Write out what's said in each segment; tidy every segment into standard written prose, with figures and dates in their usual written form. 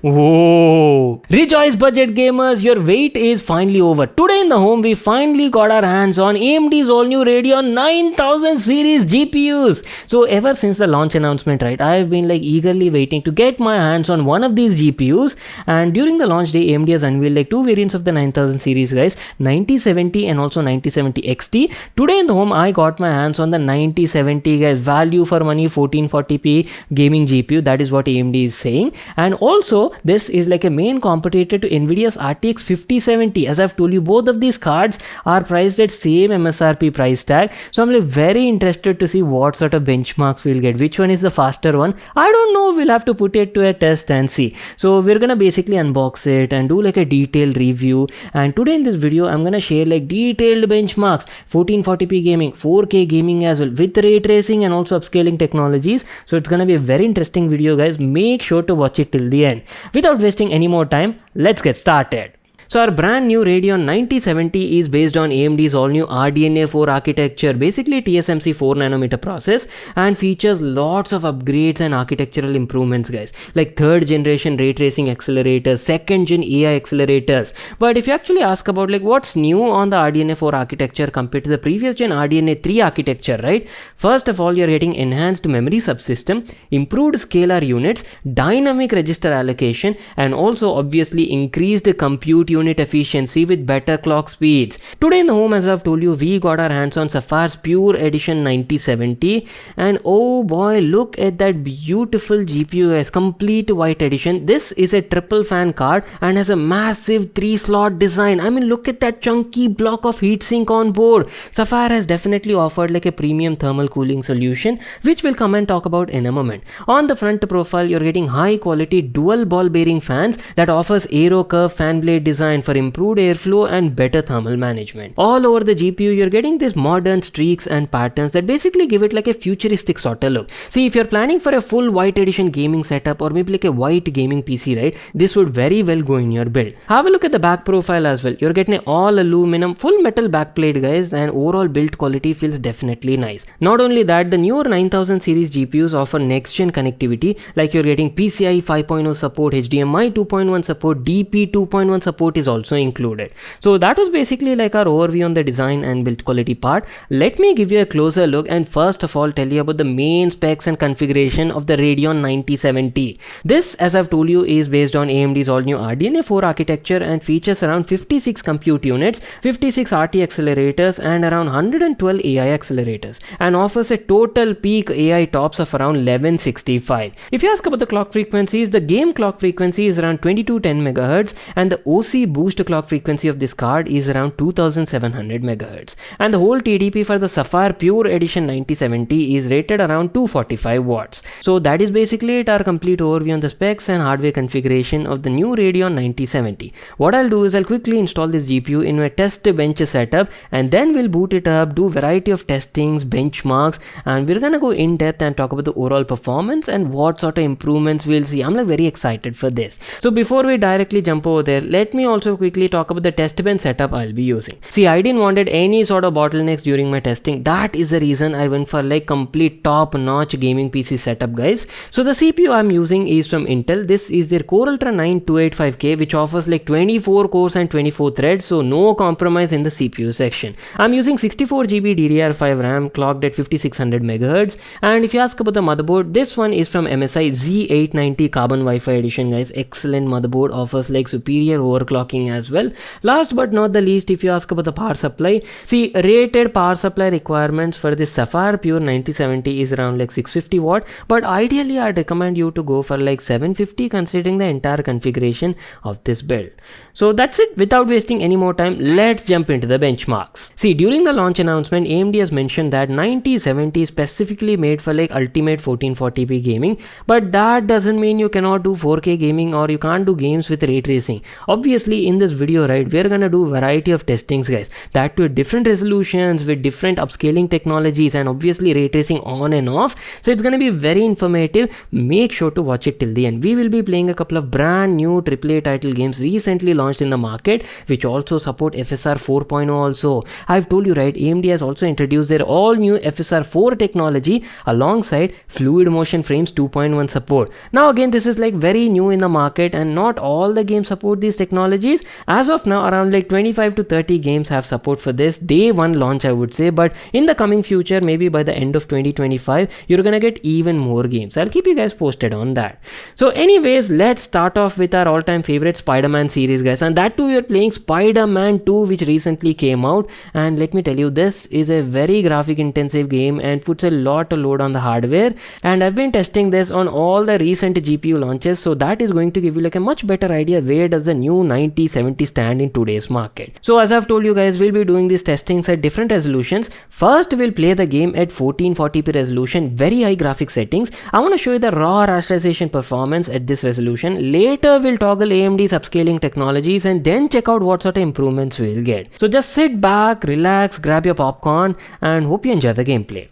Whoa! Rejoice budget gamers, your wait is finally over. Today in the home, we finally got our hands on AMD's all new Radeon 9000 series GPUs. So ever since the launch announcement, right, I've been like eagerly waiting to get my hands on one of these GPUs. And during the launch day, AMD has unveiled like two variants of the 9000 series, guys, 9070 and also 9070 XT. Today in the home, I got my hands on the 9070, guys, value for money 1440p gaming GPU. That is what AMD is saying. And also this is like a main competitor to Nvidia's RTX 5070. As I've told you, both of these cards are priced at same MSRP price tag. So I'm like very interested to see what sort of benchmarks we'll get. Which one is the faster one? I don't know. We'll have to put it to a test and see. So we're gonna basically unbox it and do like a detailed review. And today in this video, I'm gonna share like detailed benchmarks, 1440p gaming, 4K gaming as well, with ray tracing and also upscaling technologies. So it's gonna be a very interesting video, guys. Make sure to watch it till the end. Without wasting any more time, let's get started. So our brand new Radeon 9070 is based on AMD's all new RDNA 4 architecture, basically TSMC 4nm process, and features lots of upgrades and architectural improvements, guys, like 3rd generation ray tracing accelerators, 2nd gen AI accelerators. But if you actually ask about like what's new on the RDNA 4 architecture compared to the previous gen RDNA 3 architecture, right? First of all, you're getting enhanced memory subsystem, improved scalar units, dynamic register allocation, and also obviously increased compute unit efficiency with better clock speeds. Today in the home, as I've told you, we got our hands on Sapphire's Pure Edition 9070, and oh boy, look at that beautiful GPU, guys, complete white edition. This is a triple fan card and has a massive 3-slot design. I mean, look at that chunky block of heatsink on board. Sapphire has definitely offered like a premium thermal cooling solution, which we'll come and talk about in a moment. On the front profile, you're getting high quality dual ball bearing fans that offers aero curve fan blade design for improved airflow and better thermal management. All over the GPU, you're getting these modern streaks and patterns that basically give it like a futuristic sort of look. See, if you're planning for a full white edition gaming setup or maybe like a white gaming PC, right, this would very well go in your build. Have a look at the back profile as well. You're getting an all aluminum full metal backplate, guys, and overall build quality feels definitely nice. Not only that, the newer 9000 series GPUs offer next gen connectivity, like you're getting PCI 5.0 support, HDMI 2.1 support, DP 2.1 support is also included. So that was basically like our overview on the design and build quality part. Let me give you a closer look and first of all tell you about the main specs and configuration of the Radeon 9070. This, as I've told you, is based on AMD's all new RDNA 4 architecture and features around 56 compute units, 56 RT accelerators, and around 112 AI accelerators, and offers a total peak AI tops of around 1165. If you ask about the clock frequencies, the game clock frequency is around 2210 MHz and the OC boost clock frequency of this card is around 2700 MHz, and the whole TDP for the Sapphire Pure Edition 9070 is rated around 245 watts. So that is basically it, our complete overview on the specs and hardware configuration of the new Radeon 9070. What I'll do is I'll quickly install this GPU in my test bench setup, and then we'll boot it up, do variety of testings, benchmarks, and we're gonna go in depth and talk about the overall performance and what sort of improvements we'll see. I'm like very excited for this. So before we directly jump over there, let me also quickly talk about the test bench setup I'll be using. See, I didn't wanted any sort of bottlenecks during my testing. That is the reason I went for like complete top-notch gaming PC setup, guys. So the CPU I'm using is from Intel. This is their Core Ultra 9 285K, which offers like 24 cores and 24 threads, so no compromise in the CPU section. I'm using 64GB DDR5 RAM clocked at 5600 MHz. And if you ask about the motherboard, this one is from MSI Z890 Carbon Wi-Fi edition, guys. Excellent motherboard, offers like superior overclocking as well. Last but not the least, if you ask about the power supply, see, rated power supply requirements for this Sapphire Pure 9070 is around like 650 watt, but ideally I'd recommend you to go for like 750 considering the entire configuration of this build. So that's it. Without wasting any more time, let's jump into the benchmarks. See, during the launch announcement, AMD has mentioned that 9070 is specifically made for like ultimate 1440p gaming, but that doesn't mean you cannot do 4K gaming or you can't do games with ray tracing. Obviously, obviously in this video, right, we're gonna do variety of testings, guys, that to different resolutions with different upscaling technologies and obviously ray tracing on and off. So it's gonna be very informative. Make sure to watch it till the end. We will be playing a couple of brand new AAA title games recently launched in the market, which also support FSR 4.0 also. I've told you, right, AMD has also introduced their all new FSR 4 technology alongside fluid motion frames 2.1 support. Now again, this is like very new in the market and not all the games support these technologies. As of now, around like 25 to 30 games have support for this day one launch, I would say, but in the coming future, maybe by the end of 2025, you're gonna get even more games. I'll keep you guys posted on that. So anyways, let's start off with our all-time favorite Spider-Man series, guys, and that too, you're playing Spider-Man 2, which recently came out. And let me tell you, this is a very graphic intensive game and puts a lot of load on the hardware, and I've been testing this on all the recent GPU launches, so that is going to give you like a much better idea where does the new 9070 stand in today's market. So as I've told you guys, we'll be doing these testings at different resolutions. First, we'll play the game at 1440p resolution, very high graphic settings. I want to show you the raw rasterization performance at this resolution. Later, we'll toggle AMD's upscaling technologies and then check out what sort of improvements we'll get. So just sit back, relax, grab your popcorn, and hope you enjoy the gameplay.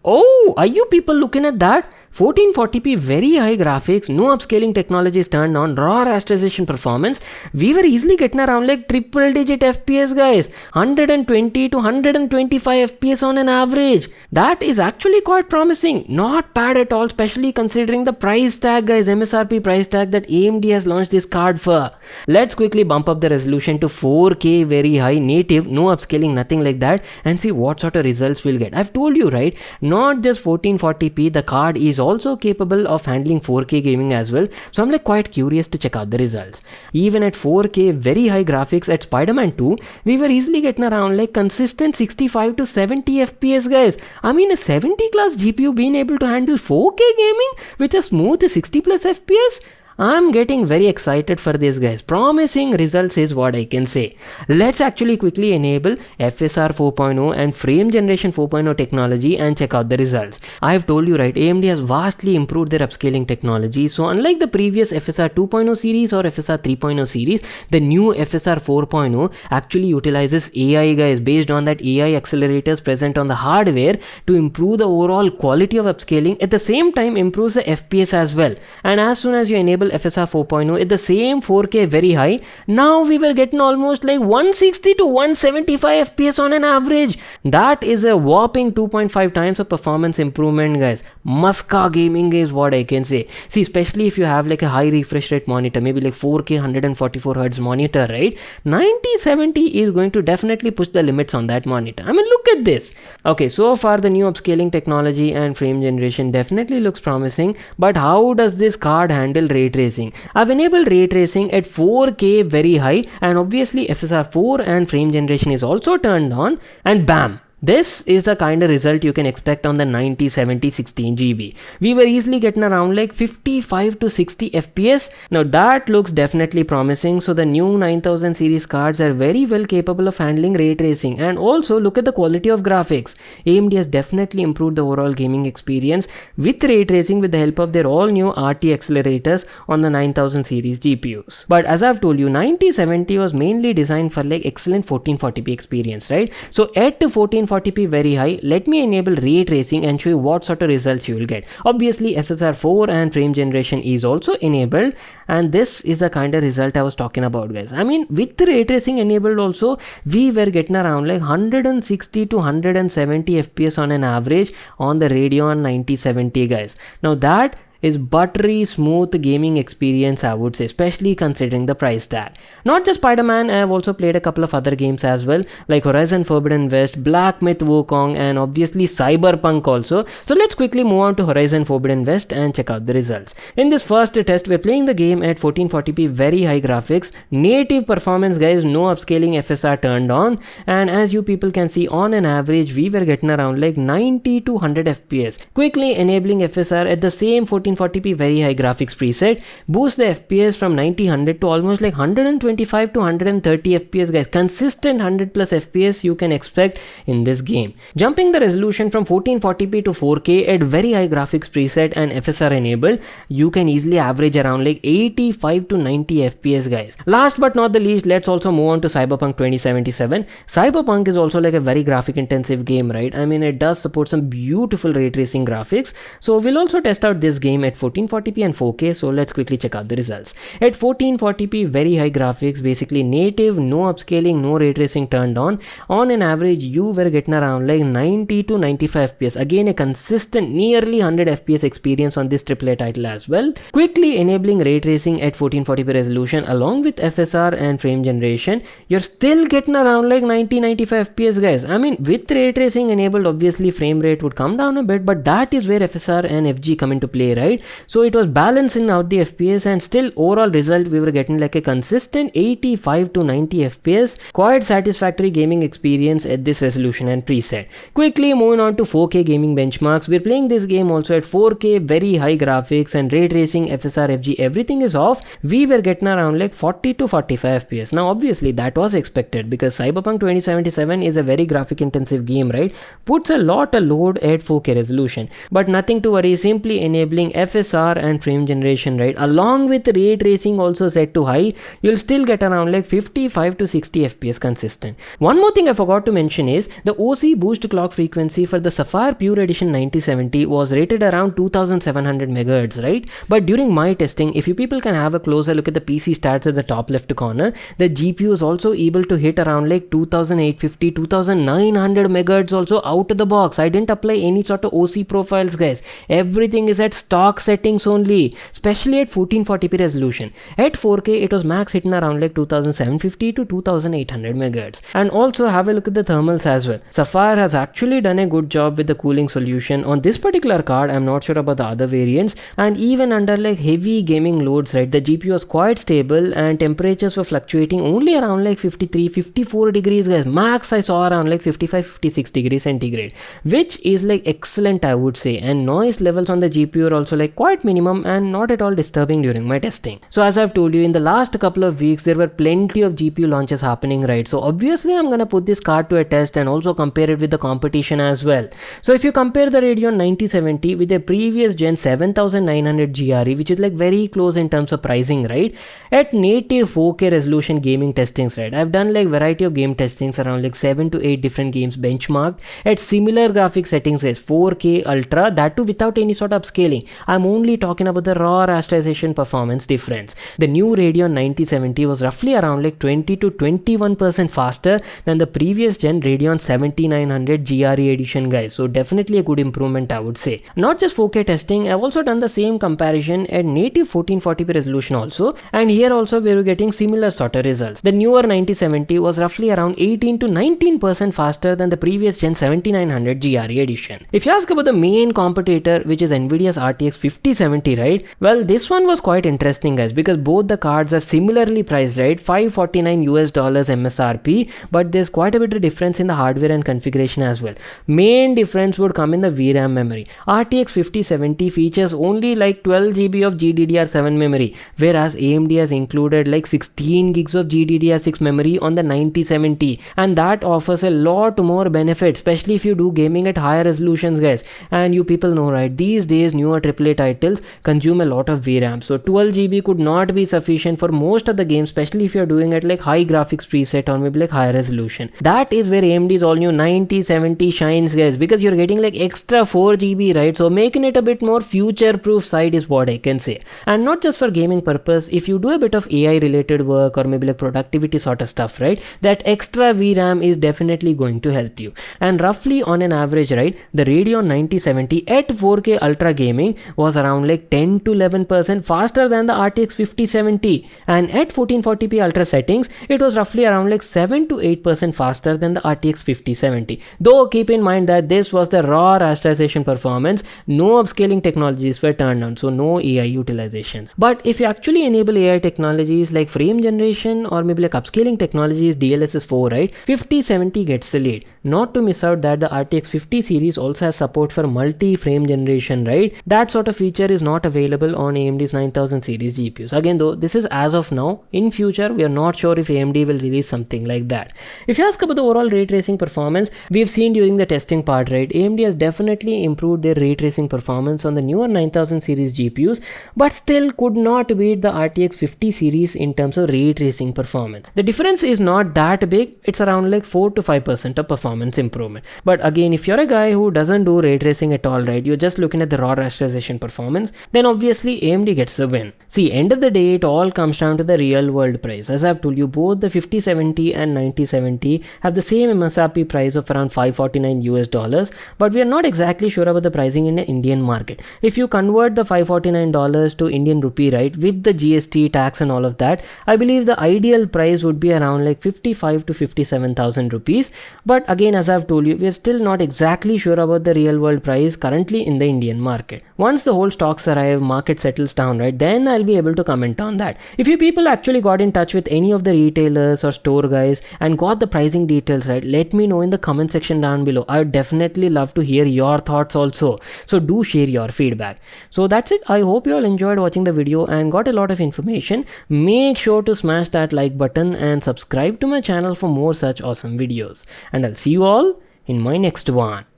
Oh, are you people looking at that? 1440p, very high graphics, no upscaling technologies turned on, raw rasterization performance. We were easily getting around like triple digit FPS, guys, 120 to 125 FPS on an average. That is actually quite promising, not bad at all, especially considering the price tag, guys, MSRP price tag that AMD has launched this card for. Let's quickly bump up the resolution to 4K, very high, native, no upscaling, nothing like that, and see what sort of results we'll get. I've told you, right, not just 1440p, the card is also capable of handling 4K gaming as well, so I'm like quite curious to check out the results. Even at 4K, very high graphics at Spider-Man 2, we were easily getting around like consistent 65 to 70 FPS, guys. I mean, a 70 class GPU being able to handle 4K gaming with a smooth 60 plus FPS? I'm getting very excited for this, guys. Promising results is what I can say. Let's actually quickly enable FSR 4.0 and frame generation 4.0 technology and check out the results. I've told you, right, AMD has vastly improved their upscaling technology. So unlike the previous FSR 2.0 series or FSR 3.0 series, the new FSR 4.0 actually utilizes AI, guys, based on that AI accelerators present on the hardware to improve the overall quality of upscaling, at the same time improves the FPS as well. And as soon as you enable FSR 4.0 at the same 4K very high, now we were getting almost like 160 to 175 FPS on an average. That is a whopping 2.5 times of performance improvement, guys. Muska gaming is what I can say. See, especially if you have like a high refresh rate monitor, maybe like 4K 144Hz monitor, right? 9070 is going to definitely push the limits on that monitor. I mean, look at this. Okay, so far the new upscaling technology and frame generation definitely looks promising, but how does this card handle ray tracing? I've enabled ray tracing at 4K very high, and obviously FSR 4 and frame generation is also turned on, and bam! This is the kind of result you can expect on the 9070 16GB. We were easily getting around like 55 to 60 FPS. Now that looks definitely promising. So the new 9000 series cards are very well capable of handling ray tracing, and also look at the quality of graphics. AMD has definitely improved the overall gaming experience with ray tracing with the help of their all new RT accelerators on the 9000 series GPUs. But as I've told you, 9070 was mainly designed for like excellent 1440p experience, right? So at 1440p very high, let me enable ray tracing and show you what sort of results you will get. Obviously FSR 4 and frame generation is also enabled, and this is the kind of result I was talking about, guys. I mean, with ray tracing enabled also, we were getting around like 160 to 170 FPS on an average on the Radeon 9070, guys. Now that is buttery smooth gaming experience, I would say, especially considering the price tag. Not just Spider-Man, I have also played a couple of other games as well, like Horizon Forbidden West, Black Myth Wukong, and obviously Cyberpunk also. So let's quickly move on to Horizon Forbidden West and check out the results. In this first test, we're playing the game at 1440p very high graphics, native performance, guys, no upscaling FSR turned on, and as you people can see, on an average we were getting around like 90 to 100 FPS. Quickly enabling FSR at the same 1440p 1440p very high graphics preset boosts the FPS from 90-100 to almost like 125 to 130 FPS guys. Consistent 100 plus FPS you can expect in this game. Jumping the resolution from 1440p to 4K at very high graphics preset and FSR enabled, you can easily average around like 85 to 90 FPS guys. Last but not the least, let's also move on to Cyberpunk 2077. Cyberpunk is also like a very graphic intensive game, right? I mean, it does support some beautiful ray tracing graphics. So we'll also test out this game at 1440p and 4K. So let's quickly check out the results. At 1440p very high graphics, basically native, no upscaling, no ray tracing turned on an average you were getting around like 90 to 95 FPS. Again, a consistent nearly 100 FPS experience on this AAA title as well. Quickly enabling ray tracing at 1440p resolution along with FSR and frame generation, you're still getting around like 90-95 FPS guys. I mean, with ray tracing enabled, obviously frame rate would come down a bit, but that is where FSR and FG come into play, right? So it was balancing out the FPS, and still overall result we were getting like a consistent 85 to 90 FPS. Quite satisfactory gaming experience at this resolution and preset. Quickly moving on to 4K gaming benchmarks, we're playing this game also at 4K, very high graphics and ray tracing, FSR, FG, everything is off. We were getting around like 40 to 45 FPS. Now obviously that was expected because Cyberpunk 2077 is a very graphic intensive game, right? Puts a lot of load at 4K resolution, but nothing to worry, simply enabling FSR and frame generation, right, along with ray tracing also set to high, you'll still get around like 55 to 60 FPS consistent. One more thing I forgot to mention is the OC boost clock frequency for the Sapphire Pure Edition 9070 was rated around 2700 MHz, right? But during my testing, if you people can have a closer look at the PC stats at the top left corner, the GPU is also able to hit around like 2850, 2900 MHz also out of the box. I didn't apply any sort of OC profiles guys. Everything is at stock settings only, especially at 1440p resolution. At 4K, it was max hitting around like 2750 to 2800 MHz. And also have a look at the thermals as well. Sapphire has actually done a good job with the cooling solution on this particular card. I'm not sure about the other variants, and even under like heavy gaming loads, right, the GPU was quite stable and temperatures were fluctuating only around like 53-54 degrees guys. Max I saw around like 55-56 degrees centigrade, which is like excellent I would say. And noise levels on the GPU are also like quite minimum and not at all disturbing during my testing. So as I've told you, in the last couple of weeks there were plenty of GPU launches happening, right? So obviously I'm gonna put this card to a test and also compare it with the competition as well. So if you compare the Radeon 9070 with the previous gen 7900 GRE, which is like very close in terms of pricing, right, at native 4K resolution gaming testings, right, I've done like variety of game testings around like 7 to 8 different games benchmarked at similar graphic settings as 4K ultra, that too without any sort of upscaling. I'm only talking about the raw rasterization performance difference. The new Radeon 9070 was roughly around like 20 to 21% faster than the previous gen Radeon 7900 GRE edition guys. So definitely a good improvement I would say. Not just 4K testing, I've also done the same comparison at native 1440p resolution also, and here also we were getting similar sort of results. The newer 9070 was roughly around 18 to 19% faster than the previous gen 7900 GRE edition. If you ask about the main competitor, which is Nvidia's RTX 5070, right, well this one was quite interesting guys, because both the cards are similarly priced, right, $549 MSRP, but there's quite a bit of difference in the hardware and configuration as well. Main difference would come in the VRAM memory. RTX 5070 features only like 12 GB of GDDR7 memory, whereas AMD has included like 16 gigs of GDDR6 memory on the 9070, and that offers a lot more benefits, especially if you do gaming at higher resolutions guys. And you people know, right, these days newer AAA titles consume a lot of VRAM, so 12 GB could not be sufficient for most of the games, especially if you're doing it like high graphics preset or maybe like higher resolution. That is where AMD's all new 9070 shines guys, because you're getting like extra 4 GB, right? So making it a bit more future proof side is what I can say. And not just for gaming purpose, if you do a bit of AI related work or maybe like productivity sort of stuff, right, that extra VRAM is definitely going to help you. And roughly on an average, right, the Radeon 9070 at 4K ultra gaming was around like 10 to 11% faster than the RTX 5070, and at 1440p ultra settings it was roughly around like 7 to 8% faster than the RTX 5070. Though keep in mind that this was the raw rasterization performance, no upscaling technologies were turned on, so no AI utilizations. But if you actually enable AI technologies like frame generation or maybe like upscaling technologies, DLSS 4, right, 5070 gets the lead. Not to miss out that the RTX 50 series also has support for multi-frame generation, right? That's sort of feature is not available on AMD's 9000 series GPUs. Again though, this is as of now. In future, we are not sure if AMD will release something like that. If you ask about the overall ray tracing performance, we've seen during the testing part, right, AMD has definitely improved their ray tracing performance on the newer 9000 series GPUs, but still could not beat the RTX 50 series in terms of ray tracing performance. The difference is not that big, it's around like 4 to 5% of performance improvement. But again, if you're a guy who doesn't do ray tracing at all, right, you're just looking at the raw rasterization performance, then obviously AMD gets the win. See, end of the day, it all comes down to the real world price. As I've told you, both the 5070 and 9070 have the same MSRP price of around $549 but we are not exactly sure about the pricing in the Indian market. If you convert the $549 to Indian rupee, right, with the GST tax and all of that, I believe the ideal price would be around like 55 to 57,000 rupees. But again, as I've told you, we are still not exactly sure about the real world price currently in the Indian market. Once the whole stocks arrive, market settles down, right, then I'll be able to comment on that. If you people actually got in touch with any of the retailers or store guys and got the pricing details, right, let me know in the comment section down below. I would definitely love to hear your thoughts also. So do share your feedback. So that's it. I hope you all enjoyed watching the video and got a lot of information. Make sure to smash that like button and subscribe to my channel for more such awesome videos. And I'll see you all in my next one.